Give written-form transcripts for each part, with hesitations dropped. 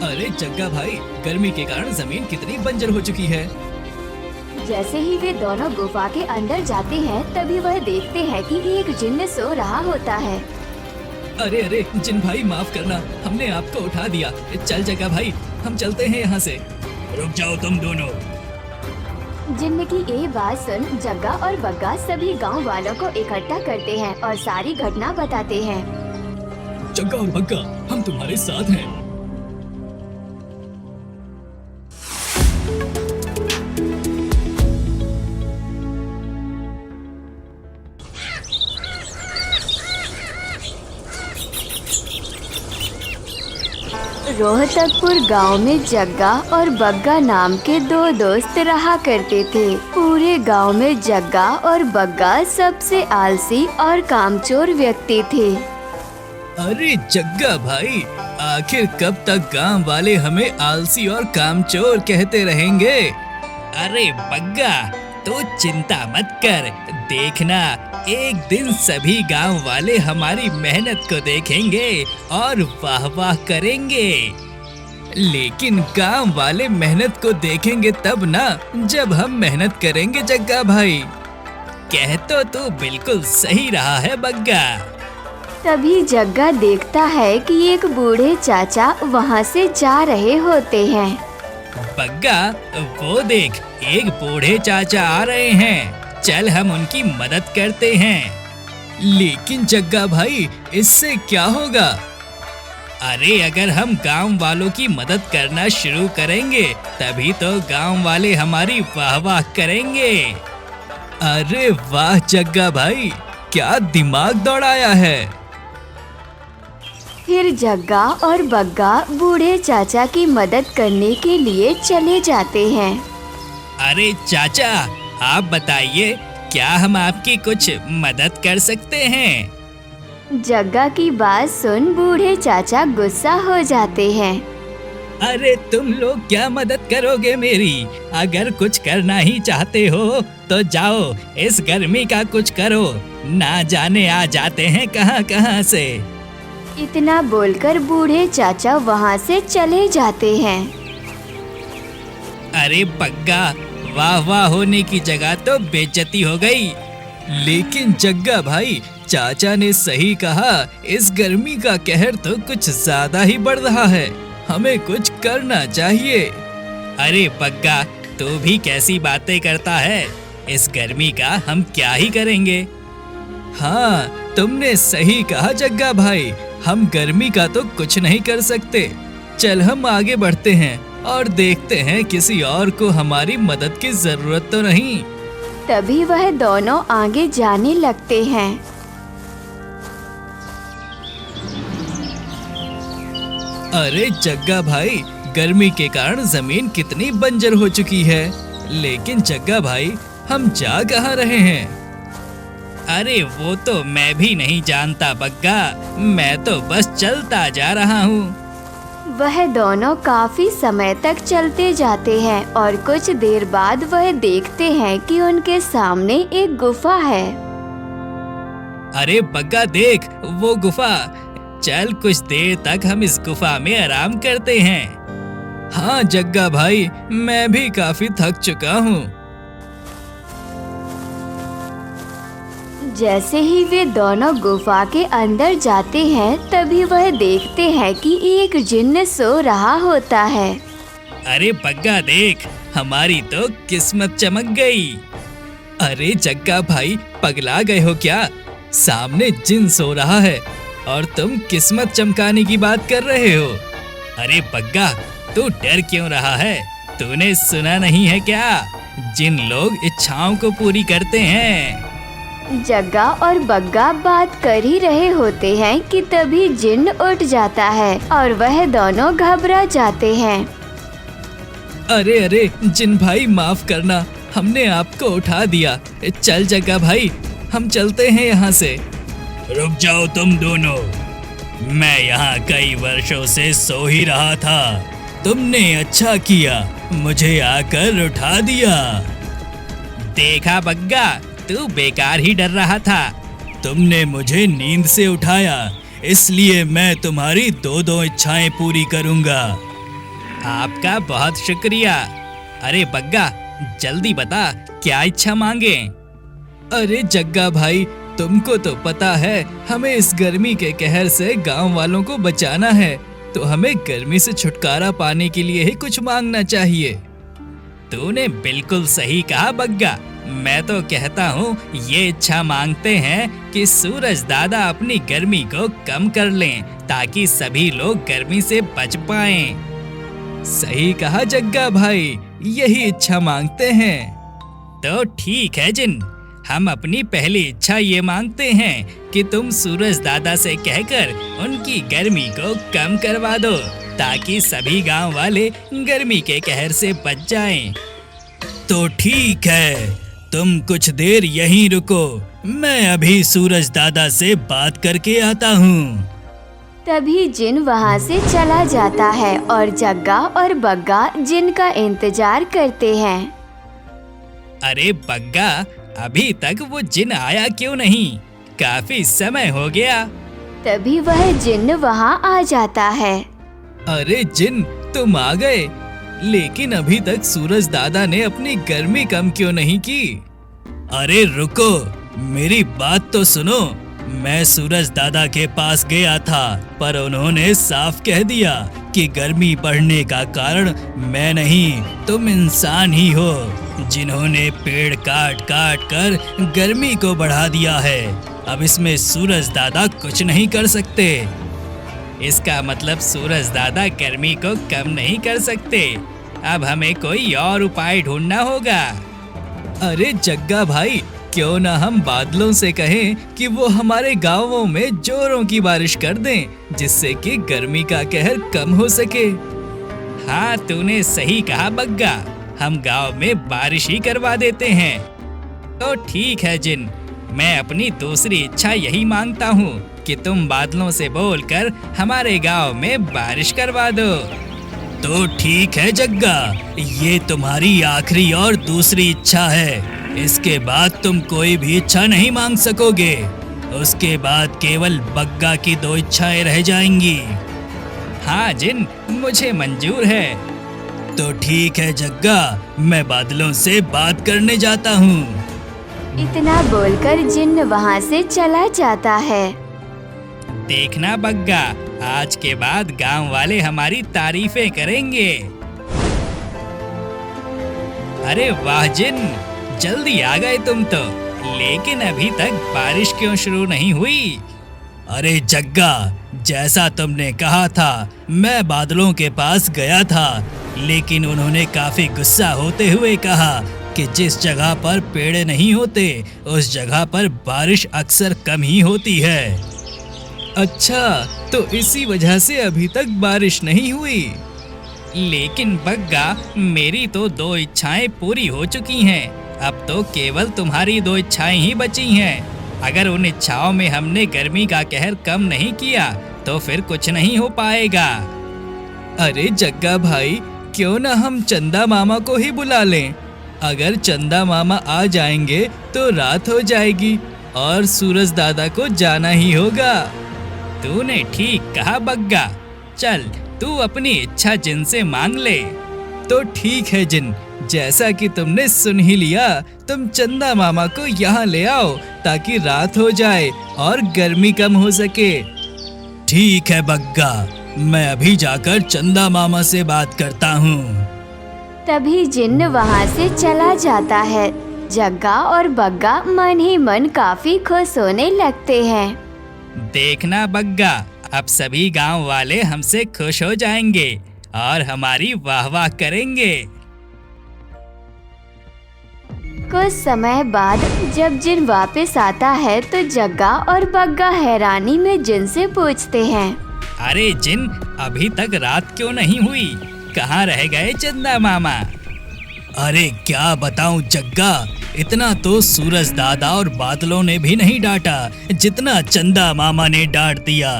अरे जग्गा भाई, गर्मी के कारण जमीन कितनी बंजर हो चुकी है। जैसे ही वे दोनों गुफा के अंदर जाते हैं तभी वह देखते हैं कि एक जिन्न सो रहा होता है। अरे अरे जिन भाई, माफ करना, हमने आपको उठा दिया। चल जग्गा भाई, हम चलते हैं यहाँ से। रुक जाओ तुम दोनों। जिन्न की ये बात सुन जग्गा और बग्गा सभी गांव वालों को इकट्ठा करते हैं और सारी घटना बताते हैं। जग्गा और बग्गा, हम तुम्हारे साथ हैं। रोहतकपुर गांव में जग्गा और बग्गा नाम के दो दोस्त रहा करते थे। पूरे गांव में जग्गा और बग्गा सबसे आलसी और कामचोर व्यक्ति थे। अरे जग्गा भाई, आखिर कब तक गांव वाले हमें आलसी और कामचोर कहते रहेंगे? अरे बग्गा, तो चिंता मत कर, देखना एक दिन सभी गांव वाले हमारी मेहनत को देखेंगे और वाह वाह करेंगे। लेकिन गांव वाले मेहनत को देखेंगे तब ना, जब हम मेहनत करेंगे जग्गा भाई। कह तो तू बिल्कुल सही रहा है बग्गा। तभी जग्गा देखता है कि एक बूढ़े चाचा वहाँ से जा रहे होते हैं। बग्गा, वो देख, एक बूढ़े चाचा आ रहे हैं, चल हम उनकी मदद करते हैं। लेकिन जग्गा भाई, इससे क्या होगा? अरे अगर हम गांव वालों की मदद करना शुरू करेंगे तभी तो गांव वाले हमारी वाह वाह करेंगे। अरे वाह जग्गा भाई, क्या दिमाग दौड़ाया है। फिर जग्गा और बग्गा बूढ़े चाचा की मदद करने के लिए चले जाते हैं। अरे चाचा, आप बताइए, क्या हम आपकी कुछ मदद कर सकते हैं? जग्गा की बात सुन बूढ़े चाचा गुस्सा हो जाते हैं। अरे तुम लोग क्या मदद करोगे मेरी? अगर कुछ करना ही चाहते हो तो जाओ, इस गर्मी का कुछ करो, ना जाने आ जाते हैं कहां कहां से। इतना बोलकर बूढ़े चाचा वहाँ से चले जाते हैं। अरे बग्गा, वाह वाह होने की जगह तो बेइज्जती हो गई। लेकिन जग्गा भाई, चाचा ने सही कहा, इस गर्मी का कहर तो कुछ ज्यादा ही बढ़ रहा है, हमें कुछ करना चाहिए। अरे बग्गा, तू भी कैसी बातें करता है, इस गर्मी का हम क्या ही करेंगे। हाँ, तुमने सही कहा जग्गा भाई, हम गर्मी का तो कुछ नहीं कर सकते। चल हम आगे बढ़ते हैं और देखते हैं किसी और को हमारी मदद की जरूरत तो नहीं। तभी वह दोनों आगे जाने लगते हैं। अरे जग्गा भाई, गर्मी के कारण जमीन कितनी बंजर हो चुकी है। लेकिन जग्गा भाई, हम जा कहाँ रहे हैं? अरे वो तो मैं भी नहीं जानता बग्गा, मैं तो बस चलता जा रहा हूँ। वह दोनों काफी समय तक चलते जाते हैं और कुछ देर बाद वह देखते हैं कि उनके सामने एक गुफा है। अरे बग्गा देख, वो गुफा, चल कुछ देर तक हम इस गुफा में आराम करते हैं। हाँ जग्गा भाई, मैं भी काफी थक चुका हूँ। जैसे ही वे दोनों गुफा के अंदर जाते हैं तभी वह देखते हैं कि एक जिन्न सो रहा होता है। अरे बग्गा देख, हमारी तो किस्मत चमक गई। अरे जग्गा भाई, पगला गए हो क्या? सामने जिन सो रहा है और तुम किस्मत चमकाने की बात कर रहे हो। अरे बग्गा, तू डर क्यों रहा है? तूने सुना नहीं है क्या? जिन लोग इच्छाओं को पूरी करते हैं। जग्गा और बग्गा बात कर ही रहे होते हैं कि तभी जिन्न उठ जाता है और वह दोनों घबरा जाते हैं। अरे अरे जिन भाई, माफ करना, हमने आपको उठा दिया। चल जग्गा भाई, हम चलते हैं यहाँ से। रुक जाओ तुम दोनों, मैं यहाँ कई वर्षों से सो ही रहा था। तुमने अच्छा किया, मुझे आकर उठा दिया। देखा बग्गा, तू बेकार ही डर रहा था। तुमने मुझे नींद से उठाया, इसलिए मैं तुम्हारी दो इच्छाएं पूरी करूंगा। आपका बहुत शुक्रिया। अरे बग्गा, जल्दी बता क्या इच्छा मांगे। अरे जग्गा भाई, तुमको तो पता है हमें इस गर्मी के कहर से गांव वालों को बचाना है, तो हमें गर्मी से छुटकारा पाने के लिए ही कुछ मांगना चाहिए। तूने बिल्कुल सही कहा बग्गा। मैं तो कहता हूँ ये इच्छा मांगते हैं कि सूरज दादा अपनी गर्मी को कम कर लें, ताकि सभी लोग गर्मी से बच पाएं। सही कहा जग्गा भाई, यही इच्छा मांगते हैं। तो ठीक है जिन, हम अपनी पहली इच्छा ये मांगते हैं कि तुम सूरज दादा से कहकर उनकी गर्मी को कम करवा दो, ताकि सभी गांव वाले गर्मी के कहर से बच जाएं। तो ठीक है, तुम कुछ देर यहीं रुको, मैं अभी सूरज दादा से बात करके आता हूँ। तभी जिन वहाँ से चला जाता है और जग्गा और बग्गा जिन का इंतजार करते हैं। अरे बग्गा, अभी तक वो जिन आया क्यों नहीं? काफी समय हो गया। तभी वह जिन वहाँ आ जाता है। अरे जिन, तुम आ गए, लेकिन अभी तक सूरज दादा ने अपनी गर्मी कम क्यों नहीं की? अरे रुको, मेरी बात तो सुनो। मैं सूरज दादा के पास गया था, पर उन्होंने साफ कह दिया कि गर्मी बढ़ने का कारण मैं नहीं, तुम इंसान ही हो, जिन्होंने पेड़ काट काट कर गर्मी को बढ़ा दिया है। अब इसमें सूरज दादा कुछ नहीं कर सकते। इसका मतलब सूरज दादा गर्मी को कम नहीं कर सकते। अब हमें कोई और उपाय ढूंढना होगा। अरे जग्गा भाई, क्यों ना हम बादलों से कहें कि वो हमारे गांवों में जोरों की बारिश कर दें, जिससे कि गर्मी का कहर कम हो सके। हाँ, तूने सही कहा बग्गा, हम गांव में बारिश ही करवा देते हैं। तो ठीक है जिन, मैं अपनी दूसरी इच्छा यही मांगता हूँ कि तुम बादलों से बोलकर हमारे गांव में बारिश करवा दो। तो ठीक है जग्गा, ये तुम्हारी आखिरी और दूसरी इच्छा है। इसके बाद तुम कोई भी इच्छा नहीं मांग सकोगे। उसके बाद केवल बग्गा की 2 इच्छाएं रह जाएंगी। हाँ जिन, मुझे मंजूर है। तो ठीक है जग्गा, मैं बादलों से बात करने जाता हूँ। इतना बोलकर जिन वहाँ से चला जाता है। देखना बग्गा, आज के बाद गांव वाले हमारी तारीफें करेंगे। अरे वाह जिन, जल्दी आ गए तुम तो, लेकिन अभी तक बारिश क्यों शुरू नहीं हुई? अरे जग्गा, जैसा तुमने कहा था, मैं बादलों के पास गया था, लेकिन उन्होंने काफी गुस्सा होते हुए कहा कि जिस जगह पर पेड़ नहीं होते, उस जगह पर बारिश अक्सर कम ही होती है। अच्छा, तो इसी वजह से अभी तक बारिश नहीं हुई। लेकिन बग्गा, मेरी तो 2 इच्छाएं पूरी हो चुकी हैं। अब तो केवल तुम्हारी 2 इच्छाएं ही बची हैं। अगर उन इच्छाओं में हमने गर्मी का कहर कम नहीं किया, तो फिर कुछ नहीं हो पाएगा। अरे जग्गा भाई, क्यों ना हम चंदा मामा को ही बुला लें। अगर चंदा मामा आ जाएंगे तो रात हो जाएगी और सूरज दादा को जाना ही होगा। तूने ठीक कहा बग्गा, चल तू अपनी इच्छा जिन से मांग ले। तो ठीक है जिन, जैसा कि तुमने सुन ही लिया, तुम चंदा मामा को यहाँ ले आओ ताकि रात हो जाए और गर्मी कम हो सके। ठीक है बग्गा, मैं अभी जाकर चंदा मामा से बात करता हूँ। तभी जिन वहाँ से चला जाता है। जग्गा और बग्गा मन ही मन काफी खुश होने लगते हैं। देखना बग्गा, अब सभी गांव वाले हमसे खुश हो जाएंगे और हमारी वाह वाह करेंगे। कुछ समय बाद जब जिन वापस आता है तो जग्गा और बग्गा हैरानी में जिन से पूछते हैं, अरे जिन, अभी तक रात क्यों नहीं हुई? कहाँ रह गए चंदा मामा? अरे क्या बताऊं जग्गा, इतना तो सूरज दादा और बादलों ने भी नहीं डांटा जितना चंदा मामा ने डांट दिया।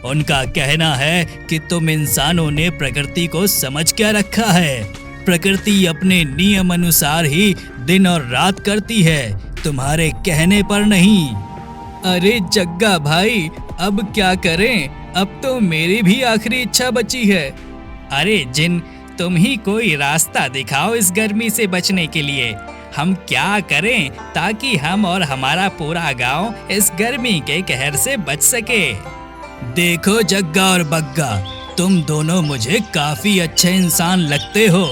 उनका कहना है कि तुम इंसानों ने प्रकृति को समझ क्या रखा है। प्रकृति अपने नियम अनुसार ही दिन और रात करती है, तुम्हारे कहने पर नहीं। अरे जग्गा भाई, अब क्या करें? अब तो मेरी भी आखिरी इच्छा बची है। अरे जिन, तुम ही कोई रास्ता दिखाओ इस गर्मी से बचने के लिए। हम क्या करें ताकि हम और हमारा पूरा गांव इस गर्मी के कहर से बच सके। देखो जग्गा और बग्गा, तुम दोनों मुझे काफी अच्छे इंसान लगते हो,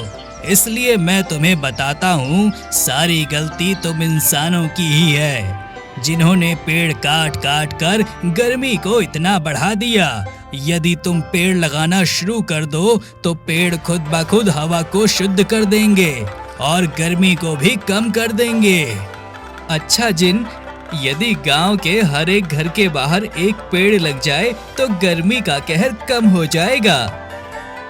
इसलिए मैं तुम्हें बताता हूँ सारी गलती तुम इंसानों की ही है, जिन्होंने पेड़ काट काट कर गर्मी को इतना बढ़ा दिया। यदि तुम पेड़ लगाना शुरू कर दो तो पेड़ खुद ब खुद हवा को शुद्ध कर देंगे और गर्मी को भी कम कर देंगे। अच्छा जिन, यदि गांव के हर एक घर के बाहर एक पेड़ लग जाए तो गर्मी का कहर कम हो जाएगा।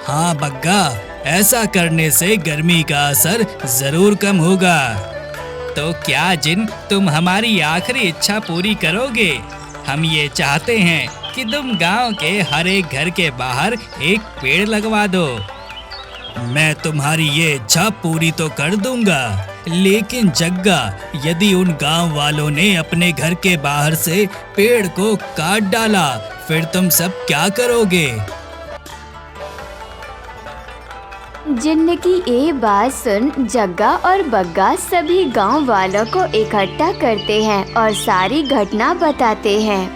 हाँ बग्गा, ऐसा करने से गर्मी का असर जरूर कम होगा। तो क्या जिन, तुम हमारी आखिरी इच्छा पूरी करोगे? हम ये चाहते हैं कि तुम गांव के हर एक घर के बाहर एक पेड़ लगवा दो। मैं तुम्हारी ये इच्छा पूरी तो कर दूंगा, लेकिन जग्गा, यदि उन गांव वालों ने अपने घर के बाहर से पेड़ को काट डाला, फिर तुम सब क्या करोगे? जिन्न की ये बात सुन जग्गा और बग्गा सभी गांव वालों को इकट्ठा करते हैं और सारी घटना बताते हैं।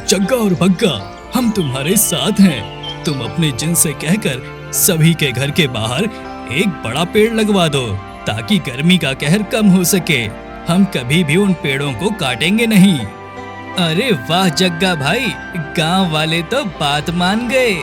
जग्गा और बग्गा, हम तुम्हारे साथ हैं। तुम अपने जिन से कहकर सभी के घर के बाहर एक बड़ा पेड़ लगवा दो ताकि गर्मी का कहर कम हो सके। हम कभी भी उन पेड़ों को काटेंगे नहीं। अरे वाह जग्गा भाई, गांव वाले तो बात मान गए।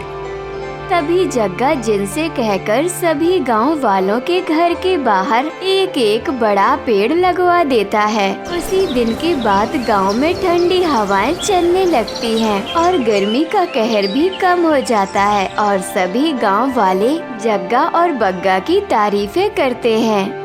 तभी जग्गा जिन से कहकर सभी गांव वालों के घर के बाहर एक एक बड़ा पेड़ लगवा देता है। उसी दिन के बाद गांव में ठंडी हवाएं चलने लगती हैं और गर्मी का कहर भी कम हो जाता है और सभी गांव वाले जग्गा और बग्गा की तारीफें करते हैं।